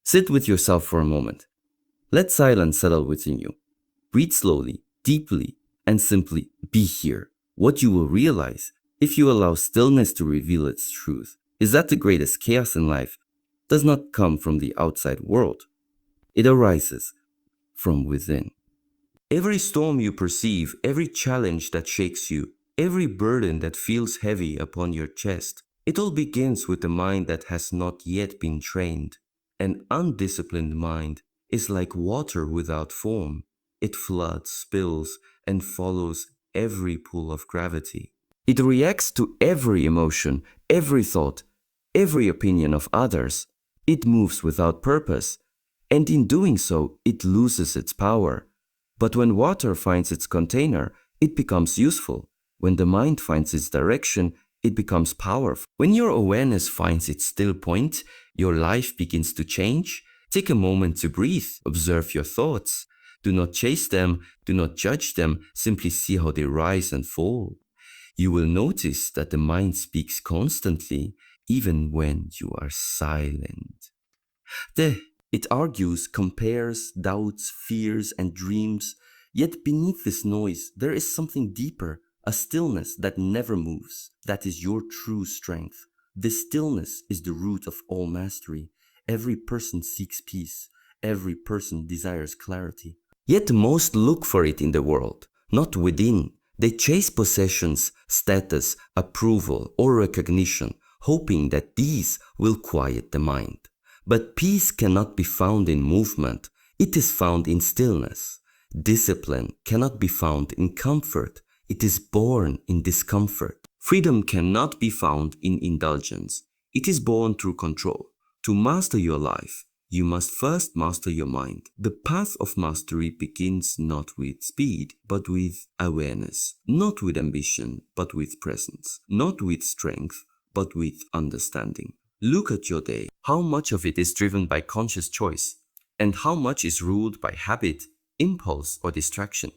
Sit with yourself for a moment. Let silence settle within you. Breathe slowly, deeply, and simply be here. What you will realize, if you allow stillness to reveal its truth, is that the greatest chaos in life does not come from the outside world. It arises from within. Every storm you perceive, every challenge that shakes you, every burden that feels heavy upon your chest, it all begins with a mind that has not yet been trained. An undisciplined mind is like water without form. It floods, spills, and follows every pull of gravity. It reacts to every emotion, every thought, every opinion of others. It moves without purpose, and in doing so, it loses its power. But when water finds its container, it becomes useful. When the mind finds its direction, it becomes powerful. When your awareness finds its still point, your life begins to change. Take a moment to breathe, observe your thoughts. Do not chase them, do not judge them, simply see how they rise and fall. You will notice that the mind speaks constantly, even when you are silent. It argues, compares, doubts, fears, and dreams. Yet beneath this noise, there is something deeper, a stillness that never moves. That is your true strength. This stillness is the root of all mastery. Every person seeks peace. Every person desires clarity. Yet most look for it in the world, not within. They chase possessions, status, approval, or recognition, hoping that these will quiet the mind. But peace cannot be found in movement. It is found in stillness. Discipline cannot be found in comfort. It is born in discomfort. Freedom cannot be found in indulgence. It is born through control. To master your life, you must first master your mind. The path of mastery begins not with speed, but with awareness. Not with ambition, but with presence. Not with strength, but with understanding. Look at your day. How much of it is driven by conscious choice? And how much is ruled by habit, impulse, or distraction?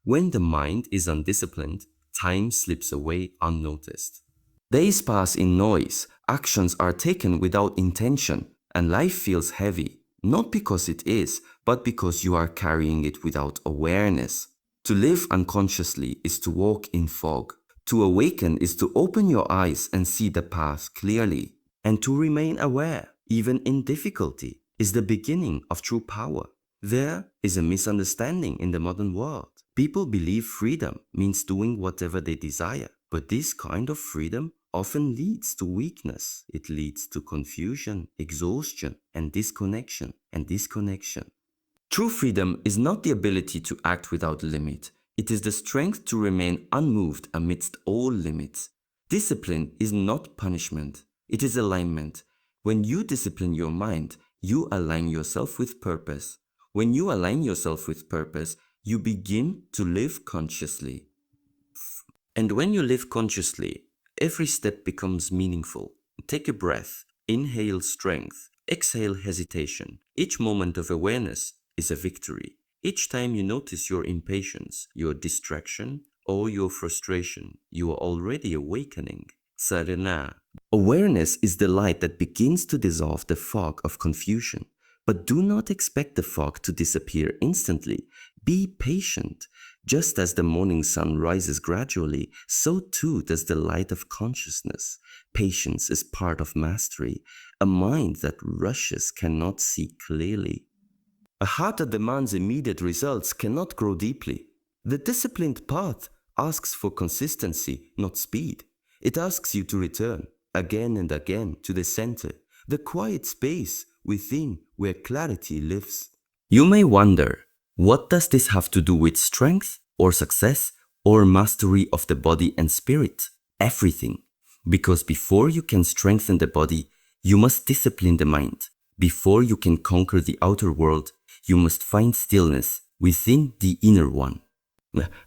When the mind is undisciplined, time slips away unnoticed. Days pass in noise, actions are taken without intention, and life feels heavy, not because it is, but because you are carrying it without awareness. To live unconsciously is to walk in fog. To awaken is to open your eyes and see the path clearly. And to remain aware, even in difficulty, is the beginning of true power. There is a misunderstanding in the modern world. People believe freedom means doing whatever they desire, but this kind of freedom often leads to weakness. It leads to confusion, exhaustion, and disconnection. True freedom is not the ability to act without limit. It is the strength to remain unmoved amidst all limits. Discipline is not punishment. It is alignment. When you discipline your mind, you align yourself with purpose. When you align yourself with purpose, you begin to live consciously. And when you live consciously, every step becomes meaningful. Take a breath. Inhale strength. Exhale hesitation. Each moment of awareness is a victory. Each time you notice your impatience, your distraction, or your frustration, you are already awakening. Sadhana. Awareness is the light that begins to dissolve the fog of confusion. But do not expect the fog to disappear instantly. Be patient. Just as the morning sun rises gradually, so too does the light of consciousness. Patience is part of mastery. A mind that rushes cannot see clearly. A heart that demands immediate results cannot grow deeply. The disciplined path asks for consistency, not speed. It asks you to return again and again to the center, the quiet space within where clarity lives. You may wonder, what does this have to do with strength or success or mastery of the body and spirit? Everything. Because before you can strengthen the body, you must discipline the mind. Before you can conquer the outer world, you must find stillness within the inner one.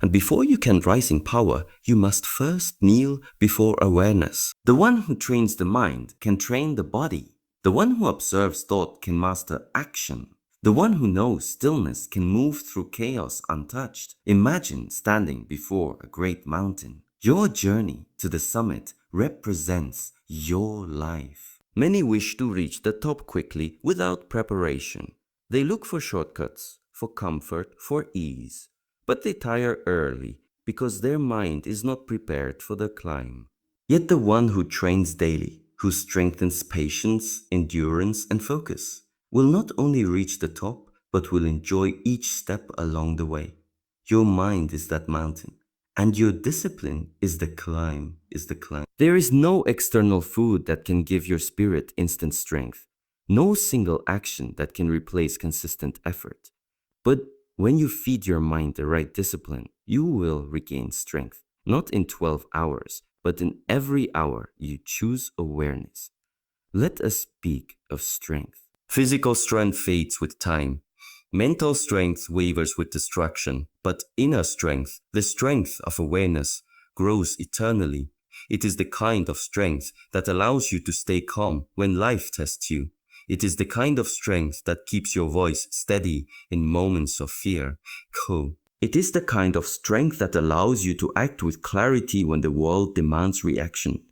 And before you can rise in power, you must first kneel before awareness. The one who trains the mind can train the body. The one who observes thought can master action. The one who knows stillness can move through chaos untouched. Imagine standing before a great mountain. Your journey to the summit represents your life. Many wish to reach the top quickly without preparation. They look for shortcuts, for comfort, for ease. But they tire early because their mind is not prepared for the climb. Yet the one who trains daily, who strengthens patience, endurance, and focus, will not only reach the top, but will enjoy each step along the way. Your mind is that mountain, and your discipline is the climb. There is no external food that can give your spirit instant strength, no single action that can replace consistent effort. But when you feed your mind the right discipline, you will regain strength, not in 12 hours, but in every hour you choose awareness. Let us speak of strength. Physical strength fades with time. Mental strength wavers with distraction, but inner strength, the strength of awareness, grows eternally. It is the kind of strength that allows you to stay calm when life tests you. It is the kind of strength that keeps your voice steady in moments of fear. It is the kind of strength that allows you to act with clarity when the world demands reaction.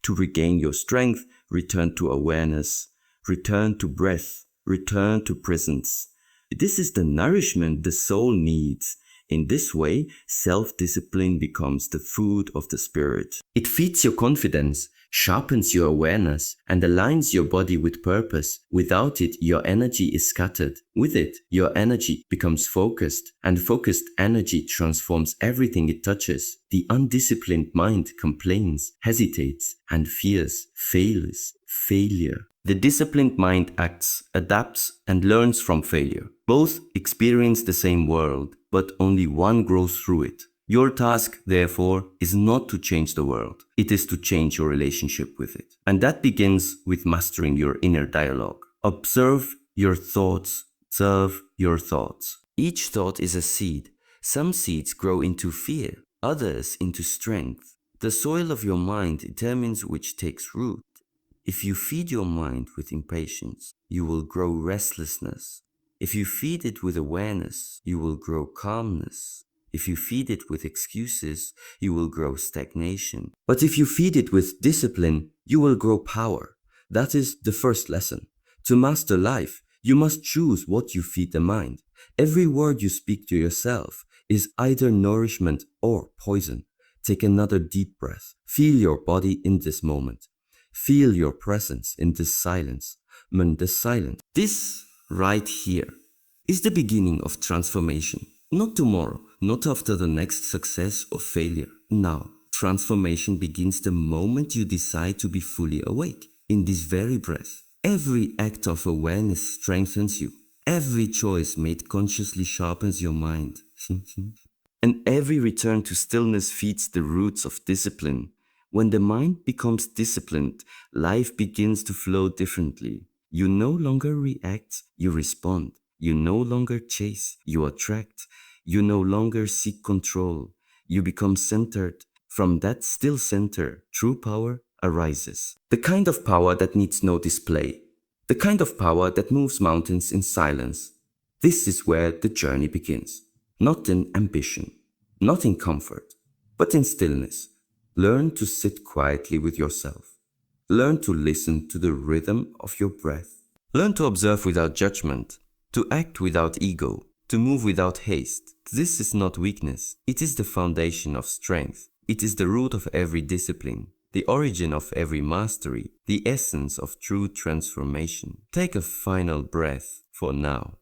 To regain your strength, return to awareness, return to breath, return to presence. This is the nourishment the soul needs. In this way, self-discipline becomes the food of the spirit. It feeds your confidence, sharpens your awareness, and aligns your body with purpose. Without it, your energy is scattered. With it, your energy becomes focused, and focused energy transforms everything it touches. The undisciplined mind complains, hesitates, and fears failure. The disciplined mind acts, adapts, and learns from failure. Both experience the same world, but only one grows through it. Your task, therefore, is not to change the world. It is to change your relationship with it. And that begins with mastering your inner dialogue. Observe your thoughts. Observe your thoughts. Each thought is a seed. Some seeds grow into fear, others into strength. The soil of your mind determines which takes root. If you feed your mind with impatience, you will grow restlessness. If you feed it with awareness, you will grow calmness. If you feed it with excuses, you will grow stagnation. But if you feed it with discipline, you will grow power. That is the first lesson. To master life, you must choose what you feed the mind. Every word you speak to yourself is either nourishment or poison. Take another deep breath. Feel your body in this moment. Feel your presence in this silence. This right here is the beginning of transformation. Not tomorrow, not after the next success or failure. Now, transformation begins the moment you decide to be fully awake. In this very breath, every act of awareness strengthens you. Every choice made consciously sharpens your mind. And every return to stillness feeds the roots of discipline. When the mind becomes disciplined, life begins to flow differently. You no longer react, you respond. You no longer chase, you attract. You no longer seek control. You become centered. From that still center, true power arises. The kind of power that needs no display. The kind of power that moves mountains in silence. This is where the journey begins. Not in ambition, not in comfort, but in stillness. Learn to sit quietly with yourself. Learn to listen to the rhythm of your breath. Learn to observe without judgment, to act without ego, to move without haste. This is not weakness. It is the foundation of strength. It is the root of every discipline, the origin of every mastery, the essence of true transformation. Take a final breath for now.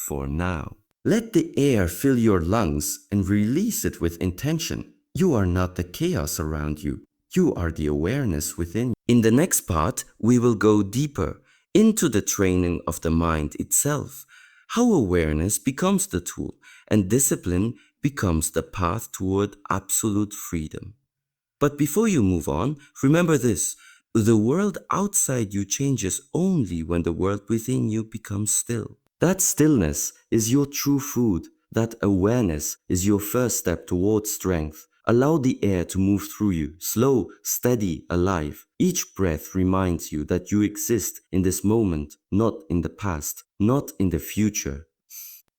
For now. Let the air fill your lungs and release it with intention. You are not the chaos around you. You are the awareness within you. In the next part, we will go deeper into the training of the mind itself, how awareness becomes the tool and discipline becomes the path toward absolute freedom. But before you move on, remember this: the world outside you changes only when the world within you becomes still. That stillness is your true food. That awareness is your first step towards strength. Allow the air to move through you, slow, steady, alive. Each breath reminds you that you exist in this moment, not in the past, not in the future.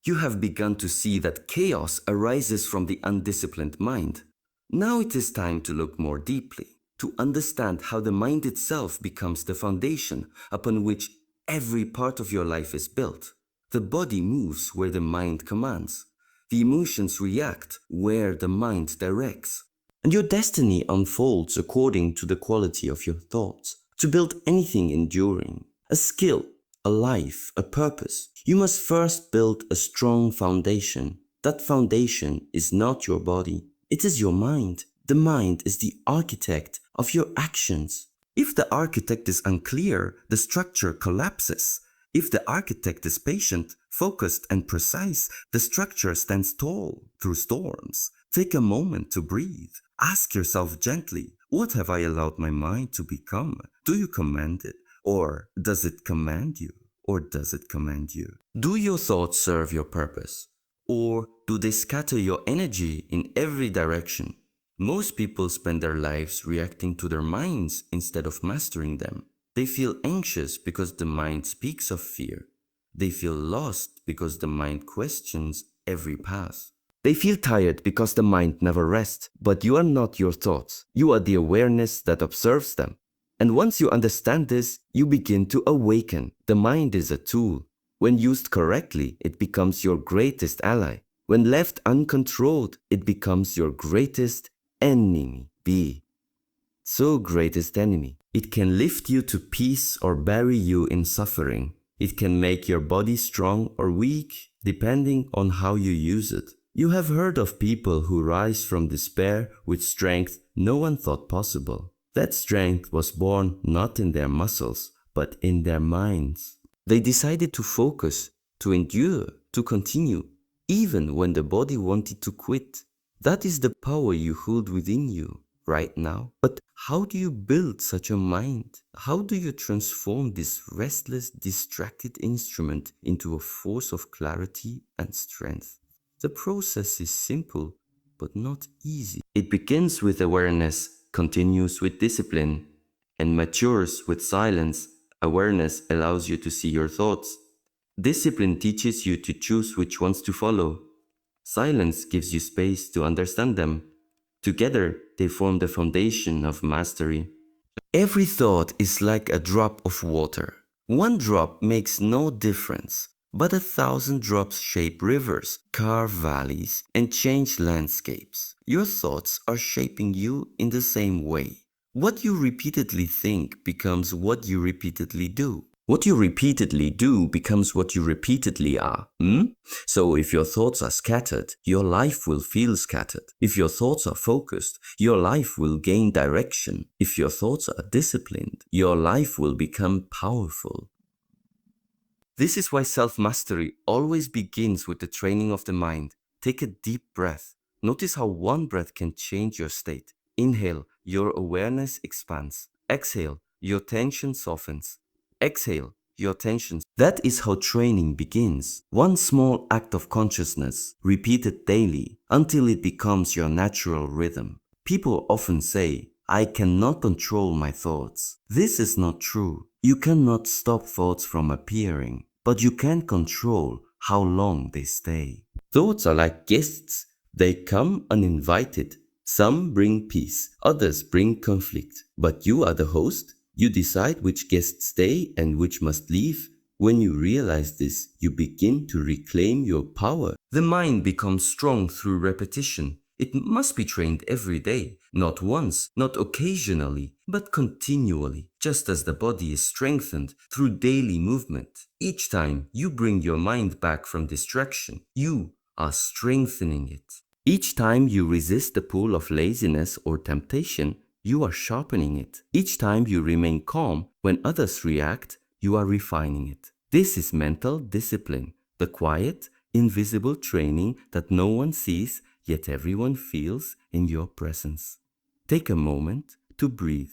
You have begun to see that chaos arises from the undisciplined mind. Now it is time to look more deeply. to understand how the mind itself becomes the foundation upon which every part of your life is built. The body moves where the mind commands. The emotions react where the mind directs. And your destiny unfolds according to the quality of your thoughts. To build anything enduring, a skill, a life, a purpose, you must first build a strong foundation. That foundation is not your body, it is your mind. The mind is the architect of your actions. If the architect is unclear, the structure collapses. If the architect is patient, focused, and precise, the structure stands tall through storms. Take a moment to breathe. Ask yourself gently, what have I allowed my mind to become? Do you command it? Or does it command you? Or does it command you? Do your thoughts serve your purpose? Or do they scatter your energy in every direction? Most people spend their lives reacting to their minds instead of mastering them. They feel anxious because the mind speaks of fear. They feel lost because the mind questions every path. They feel tired because the mind never rests. But you are not your thoughts. You are the awareness that observes them. And once you understand this, you begin to awaken. The mind is a tool. When used correctly, it becomes your greatest ally. When left uncontrolled, it becomes your greatest enemy. Be so greatest enemy. It can lift you to peace or bury you in suffering. It can make your body strong or weak, depending on how you use it. You have heard of people who rise from despair with strength no one thought possible. That strength was born not in their muscles, but in their minds. They decided to focus, to endure, to continue, even when the body wanted to quit. That is the power you hold within you right now. But how do you build such a mind? How do you transform this restless, distracted instrument into a force of clarity and strength? The process is simple, but not easy. It begins with awareness, continues with discipline, and matures with silence. Awareness allows you to see your thoughts. Discipline teaches you to choose which ones to follow. Silence gives you space to understand them. Together, they form the foundation of mastery. Every thought is like a drop of water. One drop makes no difference, but 1,000 drops shape rivers, carve valleys, and change landscapes. Your thoughts are shaping you in the same way. What you repeatedly think becomes what you repeatedly do. What you repeatedly do becomes what you repeatedly are. So if your thoughts are scattered, your life will feel scattered. If your thoughts are focused, your life will gain direction. If your thoughts are disciplined, your life will become powerful. This is why self-mastery always begins with the training of the mind. Take a deep breath. Notice how one breath can change your state. Inhale, your awareness expands. Exhale, your tension softens. Exhale, your tension. That is how training begins. One small act of consciousness, repeated daily, until it becomes your natural rhythm. People often say, I cannot control my thoughts. This is not true. You cannot stop thoughts from appearing, but you can control how long they stay. Thoughts are like guests. They come uninvited. Some bring peace, others bring conflict. But you are the host. You decide which guests stay and which must leave. When you realize this, you begin to reclaim your power. The mind becomes strong through repetition. It must be trained every day, not once, not occasionally, but continually, just as the body is strengthened through daily movement. Each time you bring your mind back from distraction, you are strengthening it. Each time you resist the pull of laziness or temptation, you are sharpening it. Each time you remain calm when others react, you are refining it. This is mental discipline, the quiet, invisible training that no one sees, yet everyone feels in your presence. Take a moment to breathe.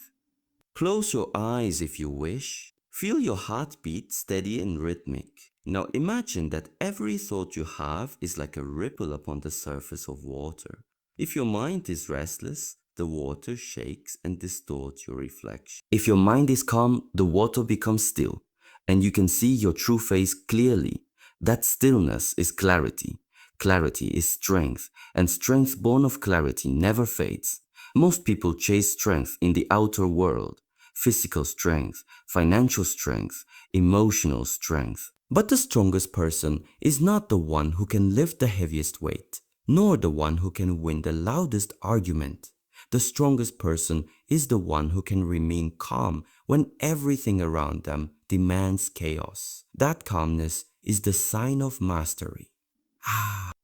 Close your eyes if you wish. Feel your heartbeat steady and rhythmic. Now imagine that every thought you have is like a ripple upon the surface of water. If your mind is restless, the water shakes and distorts your reflection. If your mind is calm, the water becomes still, and you can see your true face clearly. That stillness is clarity. Clarity is strength, and strength born of clarity never fades. Most people chase strength in the outer world, physical strength, financial strength, emotional strength. But the strongest person is not the one who can lift the heaviest weight, nor the one who can win the loudest argument. The strongest person is the one who can remain calm when everything around them demands chaos. That calmness is the sign of mastery.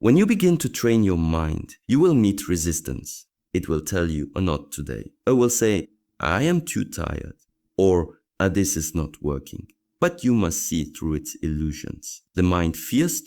When you begin to train your mind, you will meet resistance. It will tell you, "Oh, not today." It will say, "I am too tired," or "This is not working." But you must see through its illusions. The mind fears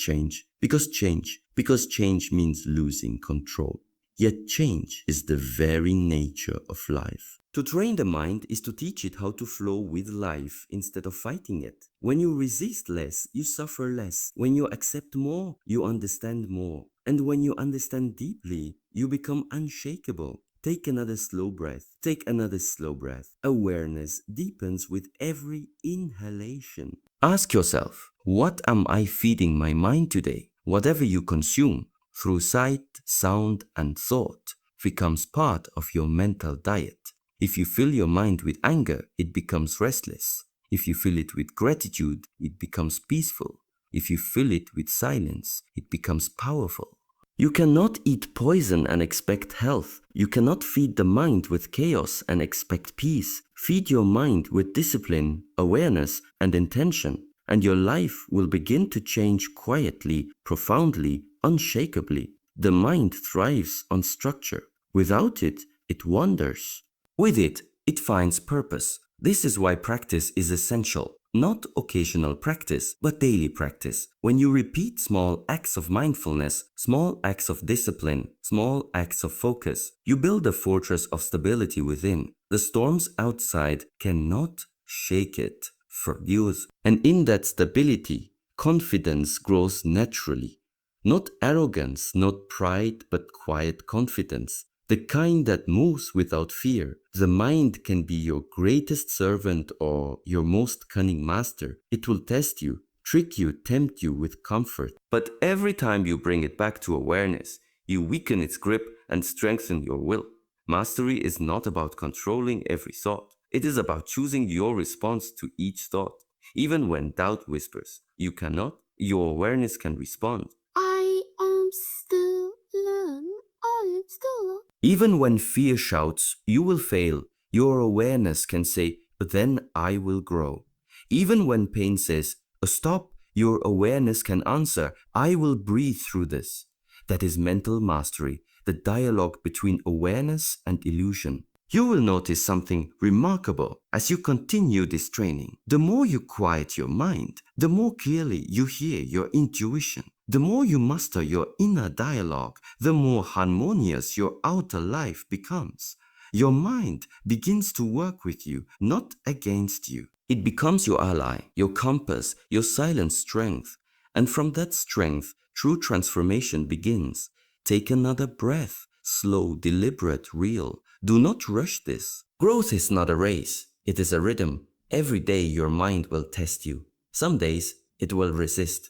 because change means losing control. Yet change is the very nature of life. To train the mind is to teach it how to flow with life instead of fighting it. When you resist less, you suffer less. When you accept more, you understand more. And when you understand deeply, you become unshakable. Take another slow breath. Take another slow breath. Awareness deepens with every inhalation. Ask yourself, what am I feeding my mind today? Whatever you consume, through sight, sound, and thought, becomes part of your mental diet. If you fill your mind with anger, it becomes restless. If you fill it with gratitude, it becomes peaceful. If you fill it with silence, it becomes powerful. You cannot eat poison and expect health. You cannot feed the mind with chaos and expect peace. Feed your mind with discipline, awareness, and intention, and your life will begin to change quietly, profoundly, unshakably. The mind thrives on structure. Without it, it wanders. With it, it finds purpose. This is why practice is essential. Not occasional practice, but daily practice. When you repeat small acts of mindfulness, small acts of discipline, small acts of focus, you build a fortress of stability within. The storms outside cannot shake it from you. And in that stability, confidence grows naturally. Not arrogance, not pride, but quiet confidence. The kind that moves without fear. The mind can be your greatest servant or your most cunning master. It will test you, trick you, tempt you with comfort. But every time you bring it back to awareness, you weaken its grip and strengthen your will. Mastery is not about controlling every thought. It is about choosing your response to each thought. Even when doubt whispers, you cannot, your awareness can respond. I am still alone. I am still alone. Even when fear shouts, "You will fail," your awareness can say, "Then I will grow." Even when pain says, "Stop," your awareness can answer, "I will breathe through this." That is mental mastery, the dialogue between awareness and illusion. You will notice something remarkable as you continue this training. The more you quiet your mind, the more clearly you hear your intuition. The more you master your inner dialogue, the more harmonious your outer life becomes. Your mind begins to work with you, not against you. It becomes your ally, your compass, your silent strength. And from that strength, true transformation begins. Take another breath, slow, deliberate, real. Do not rush this. Growth is not a race, it is a rhythm. Every day your mind will test you. Some days it will resist.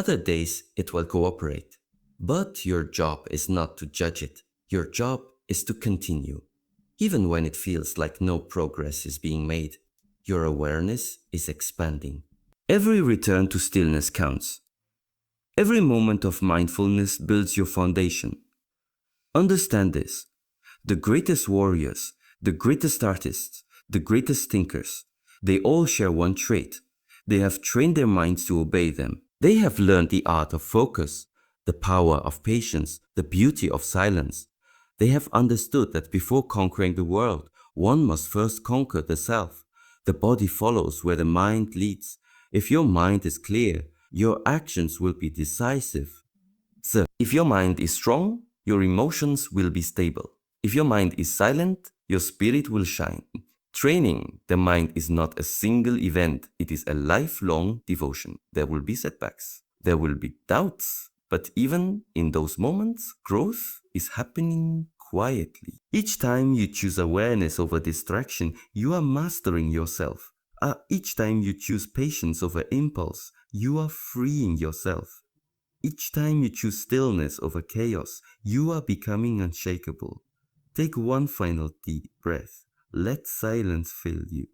Other days it will cooperate. But your job is not to judge it. Your job is to continue. Even when it feels like no progress is being made, your awareness is expanding. Every return to stillness counts. Every moment of mindfulness builds your foundation. Understand this. The greatest warriors, the greatest artists, the greatest thinkers, they all share one trait. They have trained their minds to obey them. They have learned the art of focus, the power of patience, the beauty of silence. They have understood that before conquering the world, one must first conquer the self. The body follows where the mind leads. If your mind is clear, your actions will be decisive. So, if your mind is strong, your emotions will be stable. If your mind is silent, your spirit will shine. Training the mind is not a single event, it is a lifelong devotion. There will be setbacks, there will be doubts, but even in those moments, growth is happening quietly. Each time you choose awareness over distraction, you are mastering yourself. Each time you choose patience over impulse, you are freeing yourself. Each time you choose stillness over chaos, you are becoming unshakable. Take one final deep breath. Let silence fill you.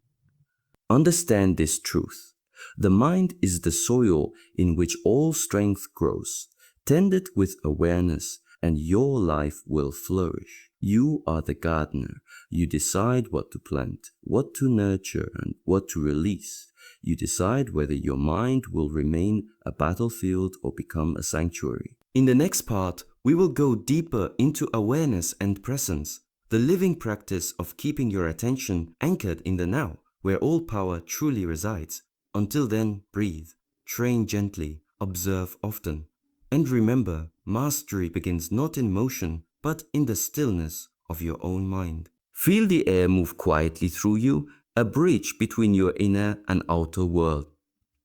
Understand this truth. The mind is the soil in which all strength grows. Tend it with awareness, and your life will flourish. You are the gardener. You decide what to plant, what to nurture, and what to release. You decide whether your mind will remain a battlefield or become a sanctuary. In the next part, we will go deeper into awareness and presence, the living practice of keeping your attention anchored in the now, where all power truly resides. Until then, breathe, train gently, observe often. And remember, mastery begins not in motion, but in the stillness of your own mind. Feel the air move quietly through you, a bridge between your inner and outer world.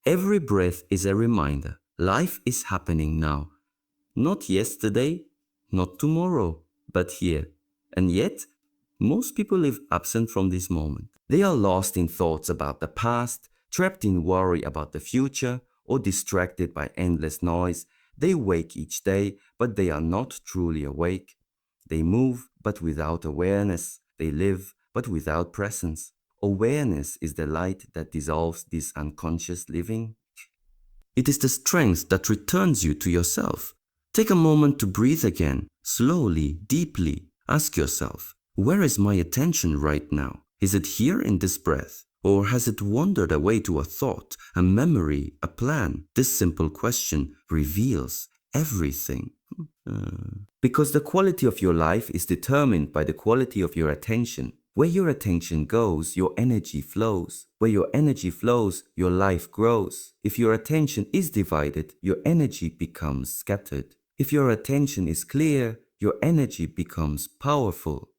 Every breath is a reminder. Life is happening now. Not yesterday, not tomorrow, but here. And yet, most people live absent from this moment. They are lost in thoughts about the past, trapped in worry about the future, or distracted by endless noise. They wake each day, but they are not truly awake. They move, but without awareness. They live, but without presence. Awareness is the light that dissolves this unconscious living. It is the strength that returns you to yourself. Take a moment to breathe again, slowly, deeply. Ask yourself, where is my attention right now? Is it here in this breath? Or has it wandered away to a thought, a memory, a plan? This simple question reveals everything. Because the quality of your life is determined by the quality of your attention. Where your attention goes, your energy flows. Where your energy flows, your life grows. If your attention is divided, your energy becomes scattered. If your attention is clear, your energy becomes powerful.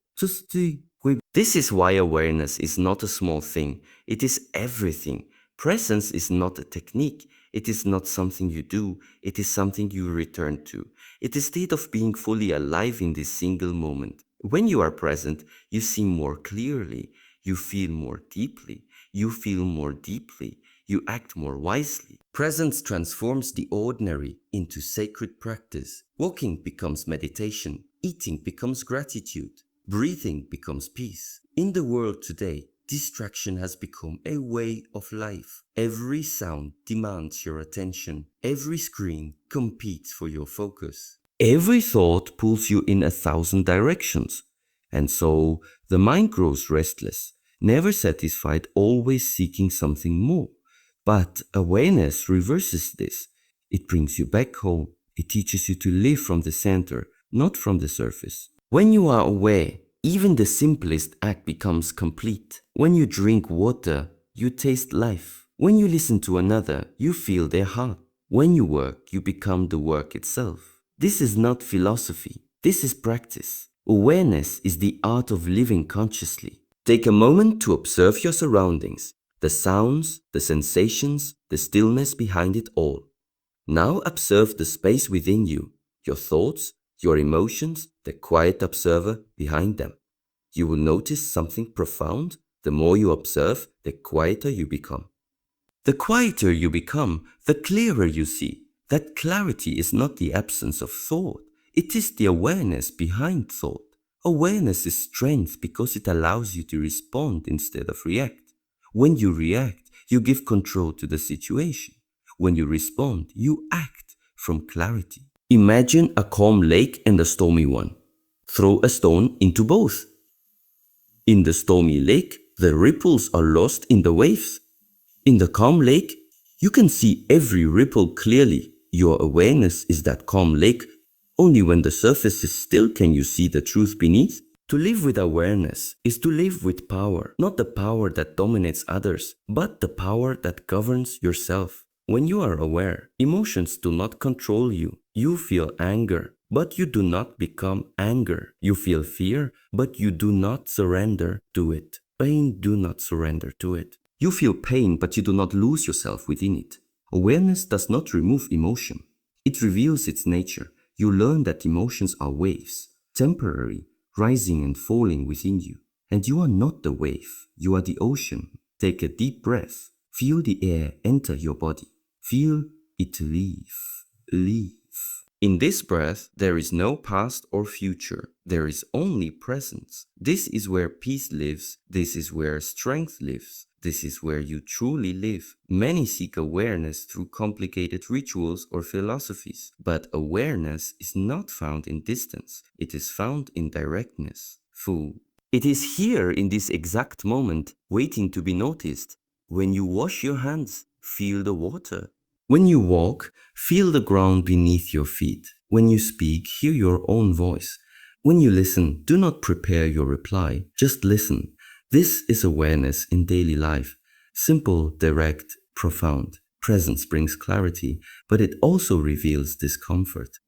This is why awareness is not a small thing. It is everything. Presence is not a technique. It is not something you do. It is something you return to. It is a state of being fully alive in this single moment. When you are present, you see more clearly. You feel more deeply. You feel more deeply. You act more wisely. Presence transforms the ordinary into sacred practice. Walking becomes meditation. Eating becomes gratitude. Breathing becomes peace. In the world today, distraction has become a way of life. Every sound demands your attention. Every screen competes for your focus. Every thought pulls you in 1,000 directions. And so, the mind grows restless, never satisfied, always seeking something more. But awareness reverses this. It brings you back home. It teaches you to live from the center, not from the surface. When you are aware, even the simplest act becomes complete. When you drink water, you taste life. When you listen to another, you feel their heart. When you work, you become the work itself. This is not philosophy. This is practice. Awareness is the art of living consciously. Take a moment to observe your surroundings, the sounds, the sensations, the stillness behind it all. Now observe the space within you, your thoughts, your emotions, the quiet observer behind them. You will notice something profound. The more you observe, the quieter you become. The quieter you become, the clearer you see. That clarity is not the absence of thought. It is the awareness behind thought. Awareness is strength because it allows you to respond instead of react. When you react, you give control to the situation. When you respond, you act from clarity. Imagine a calm lake and a stormy one. Throw a stone into both. In the stormy lake, the ripples are lost in the waves. In the calm lake, you can see every ripple clearly. Your awareness is that calm lake. Only when the surface is still can you see the truth beneath. To live with awareness is to live with power, not the power that dominates others, but the power that governs yourself. When you are aware, emotions do not control you. You feel anger, but you do not become anger. You feel fear, but you do not surrender to it. Pain, do not surrender to it. You feel pain, but you do not lose yourself within it. Awareness does not remove emotion. It reveals its nature. You learn that emotions are waves, temporary, rising and falling within you. And you are not the wave, you are the ocean. Take a deep breath. Feel the air enter your body. Feel it leave. In this breath, there is no past or future. There is only presence. This is where peace lives. This is where strength lives. This is where you truly live. Many seek awareness through complicated rituals or philosophies, but awareness is not found in distance. It is found in directness. Fu. It is here in this exact moment, waiting to be noticed. When you wash your hands, feel the water. When you walk, feel the ground beneath your feet. When you speak, hear your own voice. When you listen, do not prepare your reply, just listen. This is awareness in daily life. Simple, direct, profound. Presence brings clarity, but it also reveals discomfort.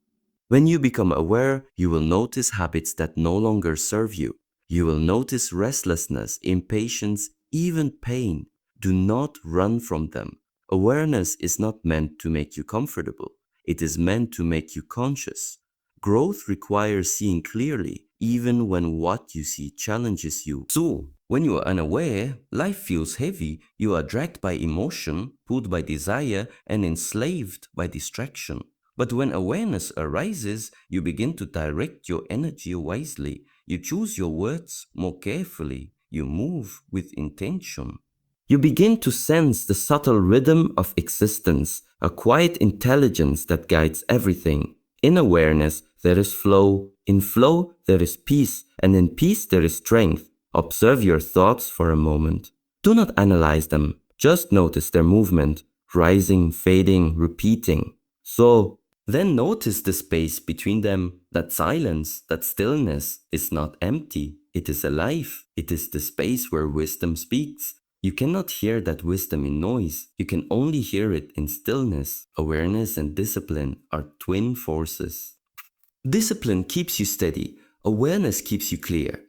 When you become aware, you will notice habits that no longer serve you. You will notice restlessness, impatience, even pain. Do not run from them. Awareness is not meant to make you comfortable. It is meant to make you conscious. Growth requires seeing clearly, even when what you see challenges you. So, when you are unaware, life feels heavy. You are dragged by emotion, pulled by desire, and enslaved by distraction. But when awareness arises, you begin to direct your energy wisely. You choose your words more carefully. You move with intention. You begin to sense the subtle rhythm of existence, a quiet intelligence that guides everything. In awareness, there is flow. In flow, there is peace. And in peace, there is strength. Observe your thoughts for a moment. Do not analyze them. Just notice their movement, rising, fading, repeating. So, then notice the space between them. That silence, that stillness is not empty. It is alive. It is the space where wisdom speaks. You cannot hear that wisdom in noise. You can only hear it in stillness. Awareness and discipline are twin forces. Discipline keeps you steady. Awareness keeps you clear.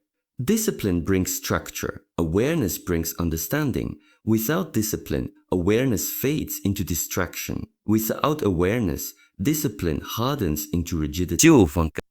Discipline brings structure. Awareness brings understanding. Without discipline, awareness fades into distraction. Without awareness, discipline hardens into rigidity.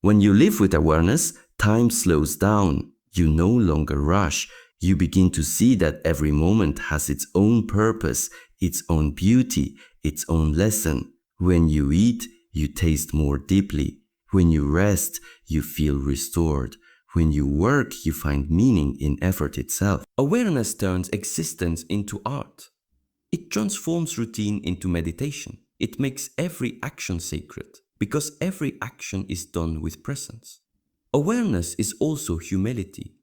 When you live with awareness, time slows down. You no longer rush. You begin to see that every moment has its own purpose, its own beauty, its own lesson. When you eat, you taste more deeply. When you rest, you feel restored. When you work, you find meaning in effort itself. Awareness turns existence into art. It transforms routine into meditation. It makes every action sacred, because every action is done with presence. Awareness is also humility.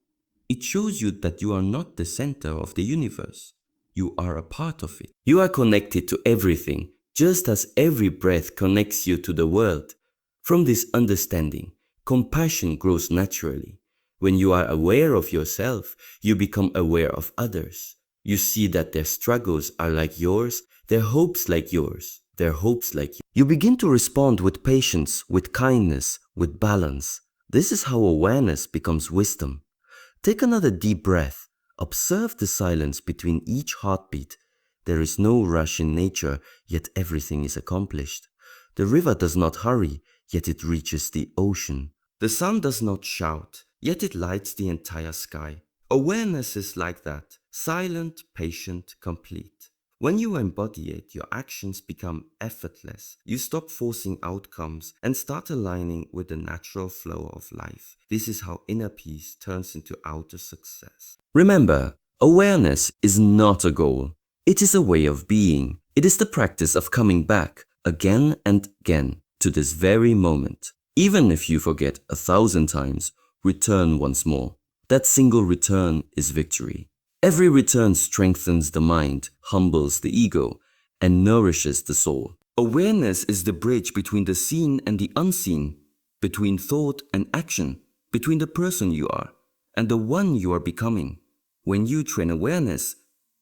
It shows you that you are not the center of the universe. You are a part of it. You are connected to everything, just as every breath connects you to the world. From this understanding, compassion grows naturally. When you are aware of yourself, you become aware of others. You see that their struggles are like yours, their hopes like yours, their hopes like you. You begin to respond with patience, with kindness, with balance. This is how awareness becomes wisdom. Take another deep breath. Observe the silence between each heartbeat. There is no rush in nature, yet everything is accomplished. The river does not hurry, yet it reaches the ocean. The sun does not shout, yet it lights the entire sky. Awareness is like that, silent, patient, complete. When you embody it, your actions become effortless. You stop forcing outcomes and start aligning with the natural flow of life. This is how inner peace turns into outer success. Remember, awareness is not a goal. It is a way of being. It is the practice of coming back again and again to this very moment. Even if you forget 1,000 times, return once more. That single return is victory. Every return strengthens the mind, humbles the ego, and nourishes the soul. Awareness is the bridge between the seen and the unseen, between thought and action, between the person you are and the one you are becoming. When you train awareness,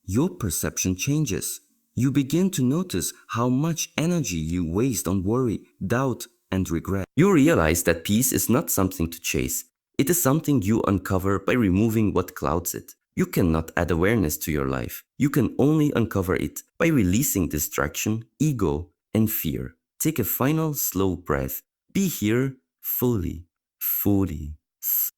your perception changes. You begin to notice how much energy you waste on worry, doubt, and regret. You realize that peace is not something to chase. It is something you uncover by removing what clouds it. You cannot add awareness to your life. You can only uncover it by releasing distraction, ego, and fear. Take a final slow breath. Be here fully.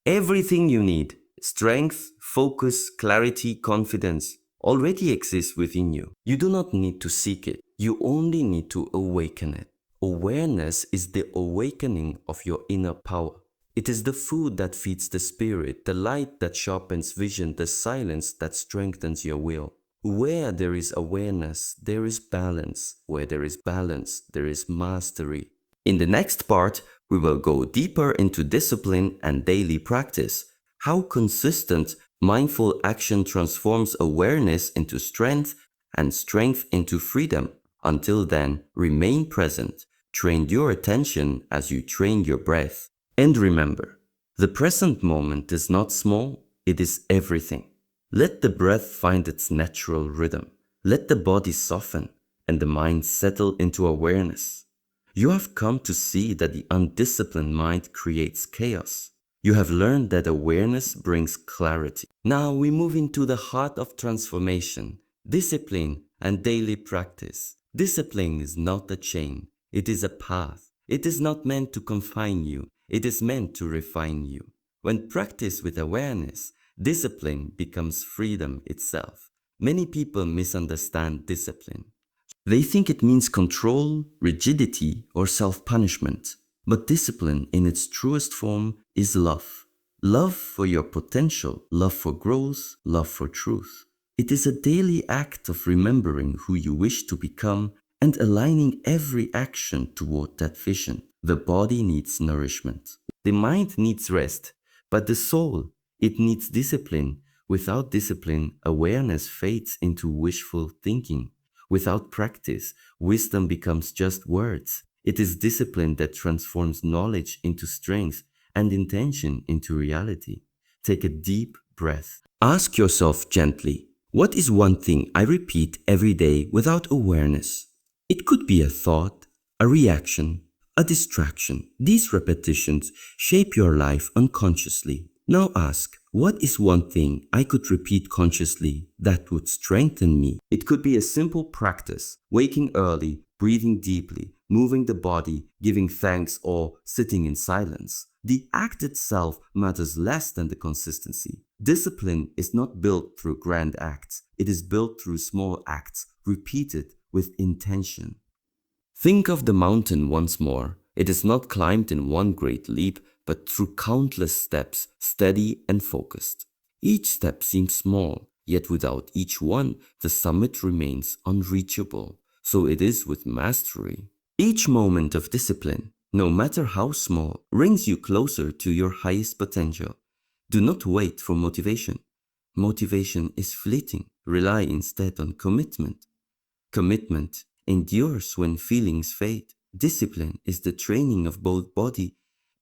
Everything you need, strength, focus, clarity, confidence, already exists within you. You do not need to seek it. You only need to awaken it. Awareness is the awakening of your inner power. It is the food that feeds the spirit, the light that sharpens vision, the silence that strengthens your will. Where there is awareness, there is balance. Where there is balance, there is mastery. In the next part, we will go deeper into discipline and daily practice. How consistent, mindful action transforms awareness into strength and strength into freedom. Until then, remain present. Train your attention as you train your breath. And remember, the present moment is not small, it is everything. Let the breath find its natural rhythm. Let the body soften and the mind settle into awareness. You have come to see that the undisciplined mind creates chaos. You have learned that awareness brings clarity. Now we move into the heart of transformation, discipline and daily practice. Discipline is not a chain, it is a path. It is not meant to confine you, it is meant to refine you. When practiced with awareness, discipline becomes freedom itself. Many people misunderstand discipline. They think it means control, rigidity, or self-punishment. But discipline in its truest form is love. Love for your potential, love for growth, love for truth. It is a daily act of remembering who you wish to become and aligning every action toward that vision. The body needs nourishment. The mind needs rest. But the soul, it needs discipline. Without discipline, awareness fades into wishful thinking. Without practice, wisdom becomes just words. It is discipline that transforms knowledge into strength and intention into reality. Take a deep breath. Ask yourself gently, what is one thing I repeat every day without awareness? It could be a thought, a reaction, a distraction. These repetitions shape your life unconsciously. Now ask, what is one thing I could repeat consciously that would strengthen me? It could be a simple practice, waking early, breathing deeply, moving the body, giving thanks, or sitting in silence. The act itself matters less than the consistency. Discipline is not built through grand acts. It is built through small acts, repeated with intention. Think of the mountain once more. It is not climbed in one great leap, but through countless steps, steady and focused. Each step seems small, yet without each one, the summit remains unreachable. So it is with mastery. Each moment of discipline, no matter how small, brings you closer to your highest potential. Do not wait for motivation. Motivation is fleeting. Rely instead on commitment. Commitment endures when feelings fade. Discipline is the training of both body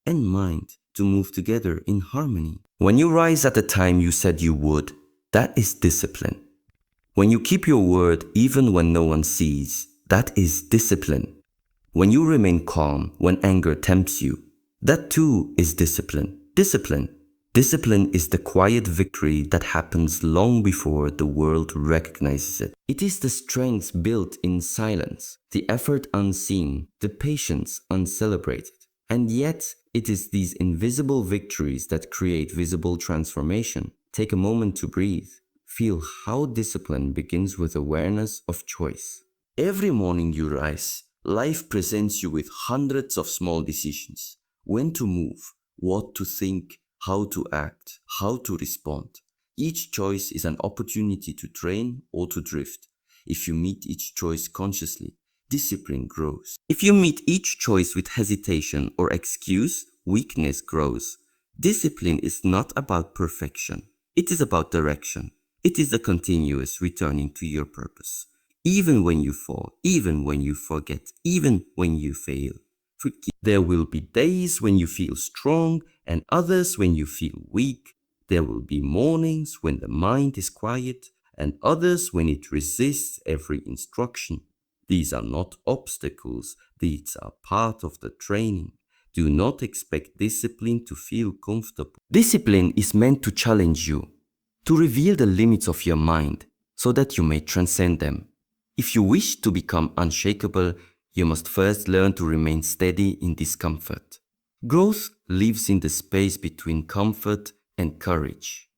and mind to move together in harmony. When you rise at the time you said you would, that is discipline. When you keep your word even when no one sees, that is discipline. When you remain calm when anger tempts you, that too is discipline. Discipline is the quiet victory that happens long before the world recognizes it. It is the strength built in silence, the effort unseen, the patience uncelebrated. And yet, it is these invisible victories that create visible transformation. Take a moment to breathe. Feel how discipline begins with awareness of choice. Every morning you rise, life presents you with hundreds of small decisions. When to move, what to think, how to act, how to respond. Each choice is an opportunity to train or to drift. If you meet each choice consciously, discipline grows. If you meet each choice with hesitation or excuse, weakness grows. Discipline is not about perfection. It is about direction. It is a continuous returning to your purpose. Even when you fall, even when you forget, even when you fail. There will be days when you feel strong and others when you feel weak. There will be mornings when the mind is quiet and others when it resists every instruction. These are not obstacles, these are part of the training. Do not expect discipline to feel comfortable. Discipline is meant to challenge you, to reveal the limits of your mind so that you may transcend them. If you wish to become unshakable, you must first learn to remain steady in discomfort. Growth lives in the space between comfort and courage.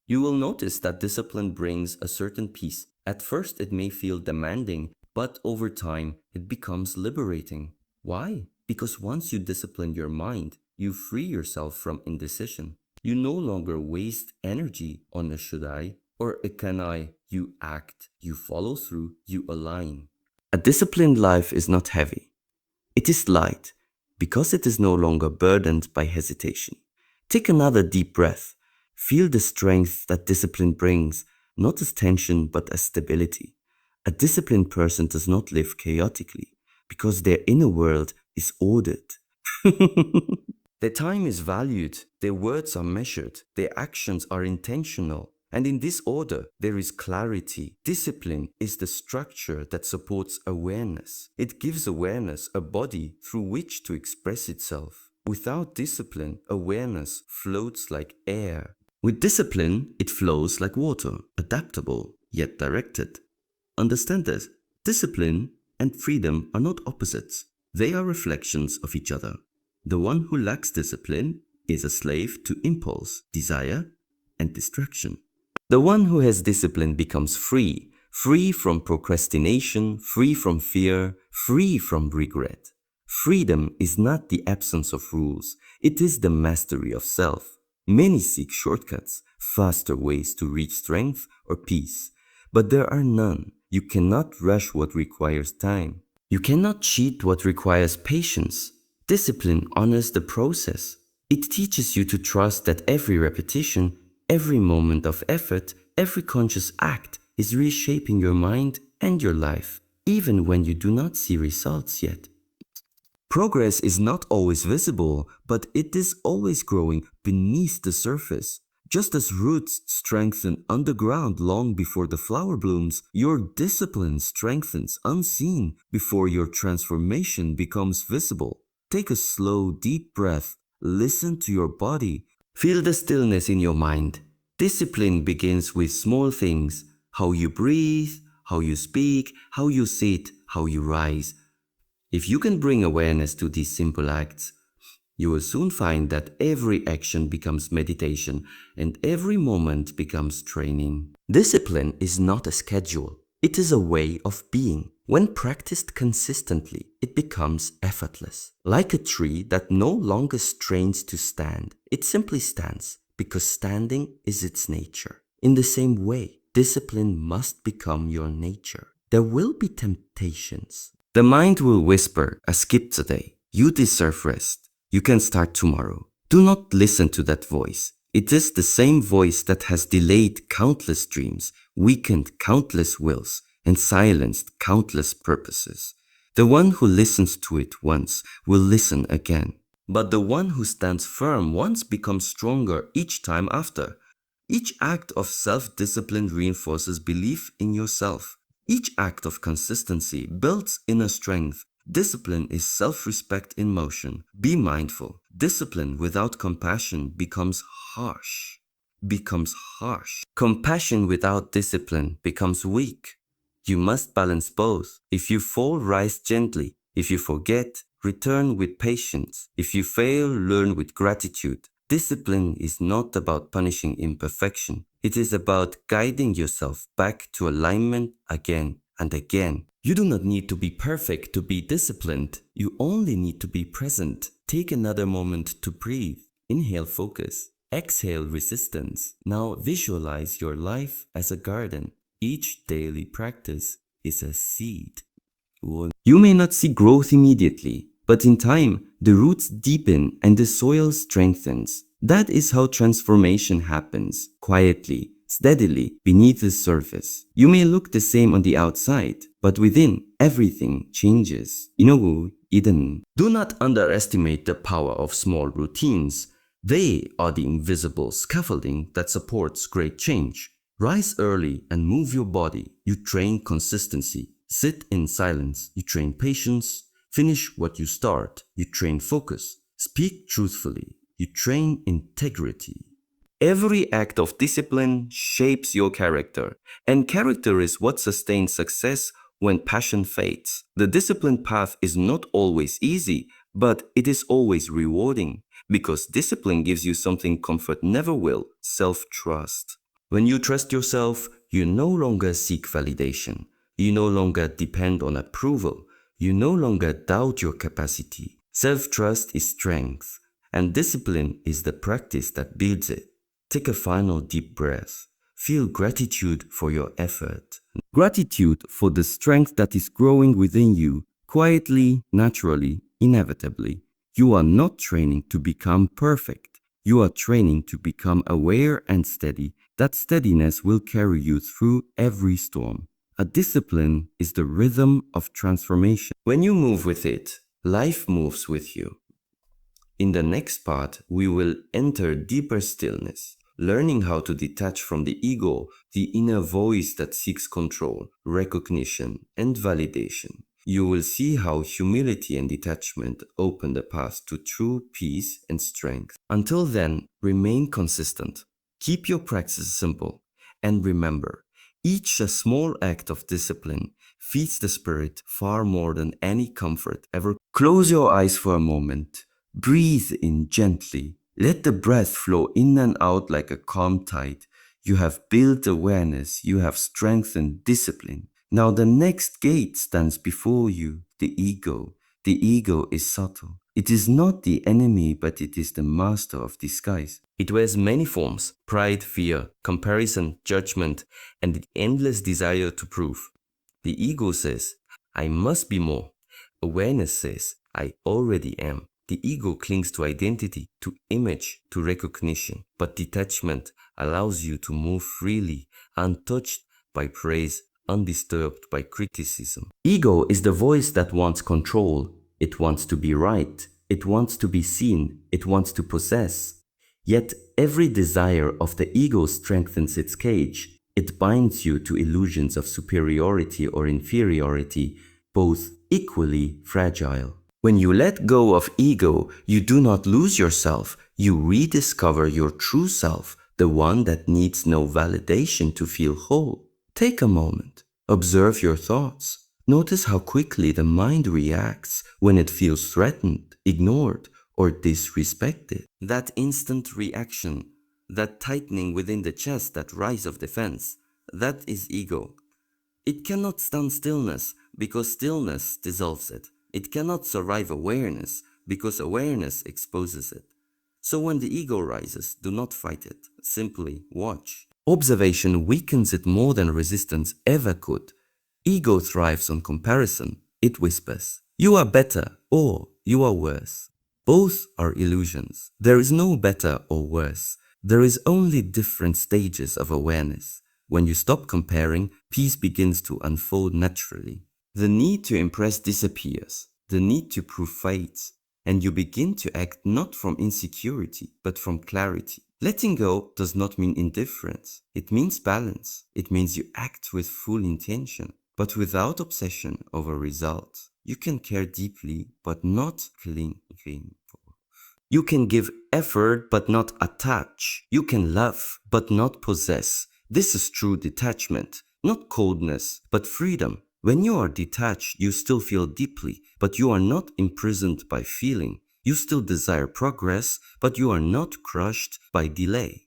You will notice that discipline brings a certain peace. At first it may feel demanding, but over time it becomes liberating. Why? Because once you discipline your mind, you free yourself from indecision. You no longer waste energy on a should I or a can I. You act, you follow through, you align. A disciplined life is not heavy. It is light because it is no longer burdened by hesitation. Take another deep breath. Feel the strength that discipline brings, not as tension but as stability. A disciplined person does not live chaotically because their inner world is ordered. Their time is valued, their words are measured, their actions are intentional. And in this order, there is clarity. Discipline is the structure that supports awareness. It gives awareness a body through which to express itself. Without discipline, awareness floats like air. With discipline, it flows like water, adaptable, yet directed. Understand this. Discipline and freedom are not opposites. They are reflections of each other. The one who lacks discipline is a slave to impulse, desire, and distraction. The one who has discipline becomes free, free from procrastination, free from fear, free from regret. Freedom is not the absence of rules, it is the mastery of self. Many seek shortcuts, faster ways to reach strength or peace, but there are none. You cannot rush what requires time. You cannot cheat what requires patience. Discipline honors the process. It teaches you to trust that every repetition, every moment of effort, every conscious act is reshaping your mind and your life, even when you do not see results yet. Progress is not always visible, but it is always growing beneath the surface. Just as roots strengthen underground long before the flower blooms, your discipline strengthens unseen before your transformation becomes visible. Take a slow, deep breath. Listen to your body. Feel the stillness in your mind. Discipline begins with small things: how you breathe, how you speak, how you sit, how you rise. If you can bring awareness to these simple acts, you will soon find that every action becomes meditation and every moment becomes training. Discipline is not a schedule. It is a way of being. When practiced consistently, it becomes effortless. Like a tree that no longer strains to stand, it simply stands because standing is its nature. In the same way, discipline must become your nature. There will be temptations. The mind will whisper, skip today. You deserve rest. You can start tomorrow. Do not listen to that voice. It is the same voice that has delayed countless dreams, weakened countless wills, and silenced countless purposes. The one who listens to it once will listen again. But the one who stands firm once becomes stronger each time after. Each act of self-discipline reinforces belief in yourself. Each act of consistency builds inner strength. Discipline is self-respect in motion. Be mindful. Discipline without compassion becomes harsh. Compassion without discipline becomes weak. You must balance both. If you fall, rise gently. If you forget, return with patience. If you fail, learn with gratitude. Discipline is not about punishing imperfection. It is about guiding yourself back to alignment again and again. You do not need to be perfect to be disciplined. You only need to be present. Take another moment to breathe. Inhale focus. Exhale resistance. Now visualize your life as a garden. Each daily practice is a seed. You may not see growth immediately, but in time, the roots deepen and the soil strengthens. That is how transformation happens, quietly, steadily, beneath the surface. You may look the same on the outside, but within, everything changes. Do not underestimate the power of small routines. They are the invisible scaffolding that supports great change. Rise early and move your body. You train consistency. Sit in silence. You train patience. Finish what you start. You train focus. Speak truthfully. You train integrity. Every act of discipline shapes your character, and character is what sustains success when passion fades. The disciplined path is not always easy, but it is always rewarding, because discipline gives you something comfort never will: self-trust. When you trust yourself, you no longer seek validation. You no longer depend on approval. You no longer doubt your capacity. Self-trust is strength, and discipline is the practice that builds it. Take a final deep breath. Feel gratitude for your effort. Gratitude for the strength that is growing within you, quietly, naturally, inevitably. You are not training to become perfect. You are training to become aware and steady. That steadiness will carry you through every storm. A discipline is the rhythm of transformation. When you move with it, life moves with you. In the next part, we will enter deeper stillness, learning how to detach from the ego, the inner voice that seeks control, recognition, and validation. You will see how humility and detachment open the path to true peace and strength. Until then, remain consistent. Keep your practice simple. And remember, each small act of discipline feeds the spirit far more than any comfort ever. Close your eyes for a moment. Breathe in gently. Let the breath flow in and out like a calm tide. You have built awareness. You have strengthened discipline. Now the next gate stands before you, the ego. The ego is subtle. It is not the enemy, but it is the master of disguise. It wears many forms: pride, fear, comparison, judgment, and the endless desire to prove. The ego says, I must be more. Awareness says, I already am. The ego clings to identity, to image, to recognition, but detachment allows you to move freely, untouched by praise, undisturbed by criticism. Ego is the voice that wants control. It wants to be right. It wants to be seen. It wants to possess. Yet every desire of the ego strengthens its cage. It binds you to illusions of superiority or inferiority, both equally fragile. When you let go of ego, you do not lose yourself. You rediscover your true self, the one that needs no validation to feel whole. Take a moment. Observe your thoughts. Notice how quickly the mind reacts when it feels threatened, ignored, or disrespected. That instant reaction, that tightening within the chest, that rise of defense, that is ego. It cannot stand stillness because stillness dissolves it. It cannot survive awareness because awareness exposes it. So when the ego rises, do not fight it. Simply watch. Observation weakens it more than resistance ever could. Ego thrives on comparison. It whispers, you are better or you are worse. Both are illusions. There is no better or worse. There is only different stages of awareness. When you stop comparing, peace begins to unfold naturally. The need to impress disappears. The need to prove fades. And you begin to act not from insecurity, but from clarity. Letting go does not mean indifference. It means balance. It means you act with full intention, but without obsession over results. You can care deeply, but not cling. You can give effort, but not attach. You can love, but not possess. This is true detachment, not coldness, but freedom. When you are detached, you still feel deeply, but you are not imprisoned by feeling. You still desire progress, but you are not crushed by delay.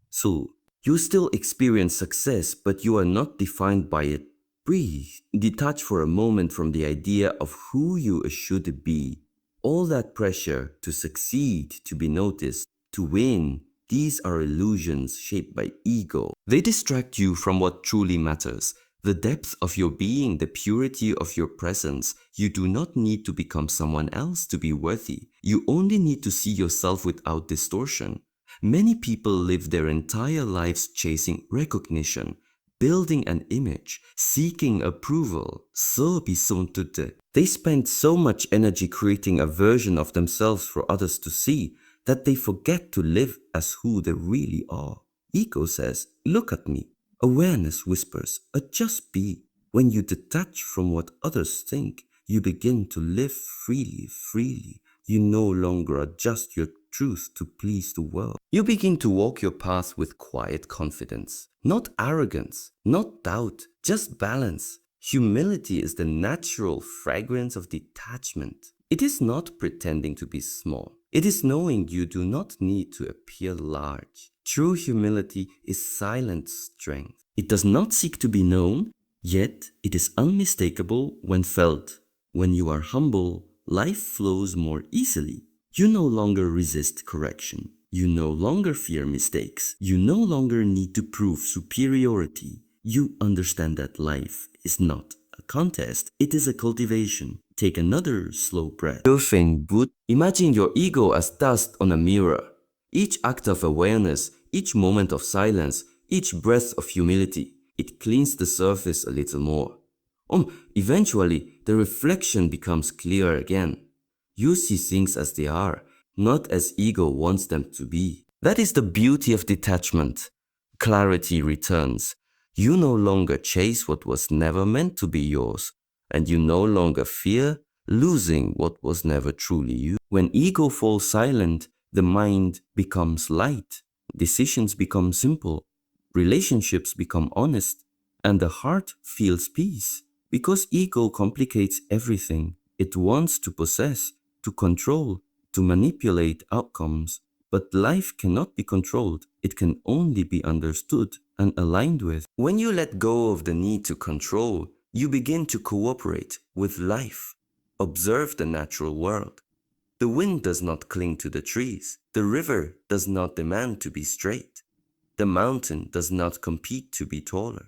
So, you still experience success, but you are not defined by it. Breathe. Detach for a moment from the idea of who you should be. All that pressure to succeed, to be noticed, to win, these are illusions shaped by ego. They distract you from what truly matters. The depth of your being, the purity of your presence. You do not need to become someone else to be worthy. You only need to see yourself without distortion. Many people live their entire lives chasing recognition, building an image, seeking approval. They spend so much energy creating a version of themselves for others to see that they forget to live as who they really are. Ego says, look at me. Awareness whispers, just be. When you detach from what others think, you begin to live freely. You no longer adjust your truth to please the world. You begin to walk your path with quiet confidence. Not arrogance, not doubt, just balance. Humility is the natural fragrance of detachment. It is not pretending to be small. It is knowing you do not need to appear large. True humility is silent strength. It does not seek to be known, yet it is unmistakable when felt. When you are humble, life flows more easily. You no longer resist correction. You no longer fear mistakes. You no longer need to prove superiority. You understand that life is not a contest. It is a cultivation. Take another slow breath. Imagine your ego as dust on a mirror. Each act of awareness, each moment of silence, each breath of humility, it cleans the surface a little more. Eventually, the reflection becomes clear again. You see things as they are, not as ego wants them to be. That is the beauty of detachment. Clarity returns. You no longer chase what was never meant to be yours, and you no longer fear losing what was never truly you. When ego falls silent, the mind becomes light, decisions become simple, relationships become honest, and the heart feels peace. Because ego complicates everything. It wants to possess, to control, to manipulate outcomes. But life cannot be controlled. It can only be understood and aligned with. When you let go of the need to control, you begin to cooperate with life. Observe the natural world. The wind does not cling to the trees. The river does not demand to be straight. The mountain does not compete to be taller.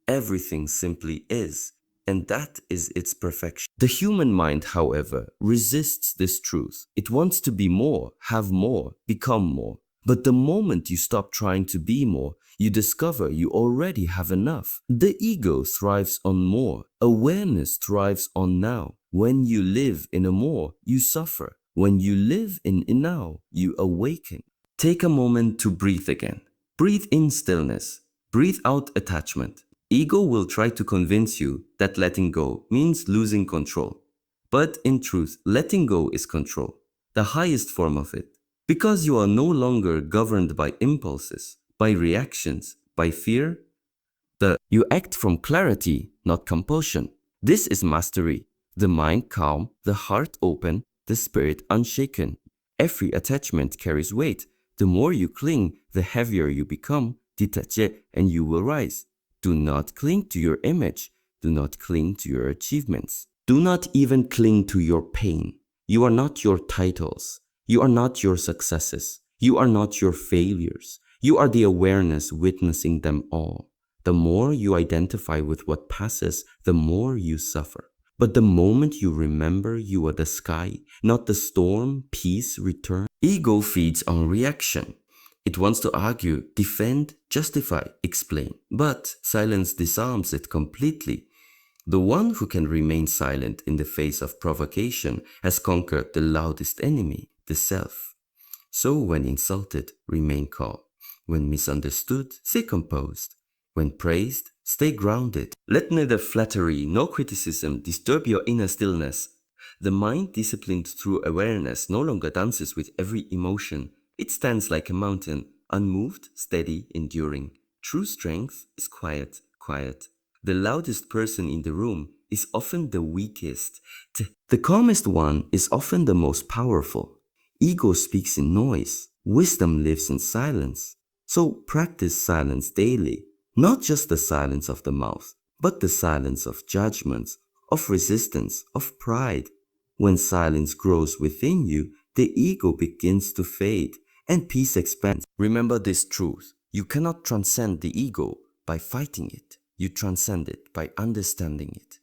Everything simply is, and that is its perfection. The human mind, however, resists this truth. It wants to be more, have more, become more. But the moment you stop trying to be more, you discover you already have enough. The ego thrives on more. Awareness thrives on now. When you live in a more, you suffer. When you live in a now, you awaken. Take a moment to breathe again. Breathe in stillness. Breathe out attachment. Ego will try to convince you that letting go means losing control. But in truth, letting go is control, the highest form of it. Because you are no longer governed by impulses, by reactions, by fear. You act from clarity, not compulsion. This is mastery. The mind calm, the heart open, the spirit unshaken. Every attachment carries weight. The more you cling, the heavier you become. Detache, and you will rise. Do not cling to your image. Do not cling to your achievements. Do not even cling to your pain. You are not your titles. You are not your successes. You are not your failures. You are the awareness witnessing them all. The more you identify with what passes, the more you suffer. But the moment you remember you are the sky, not the storm, peace returns. Ego feeds on reaction. It wants to argue, defend, justify, explain. But silence disarms it completely. The one who can remain silent in the face of provocation has conquered the loudest enemy, the self. So when insulted, remain calm. When misunderstood, stay composed. When praised, stay grounded. Let neither flattery nor criticism disturb your inner stillness. The mind disciplined through awareness no longer dances with every emotion. It stands like a mountain, unmoved, steady, enduring. True strength is quiet, quiet. The loudest person in the room is often the weakest. The calmest one is often the most powerful. Ego speaks in noise. Wisdom lives in silence. So practice silence daily. Not just the silence of the mouth, but the silence of judgments, of resistance, of pride. When silence grows within you, the ego begins to fade and peace expands. Remember this truth. You cannot transcend the ego by fighting it. You transcend it by understanding it.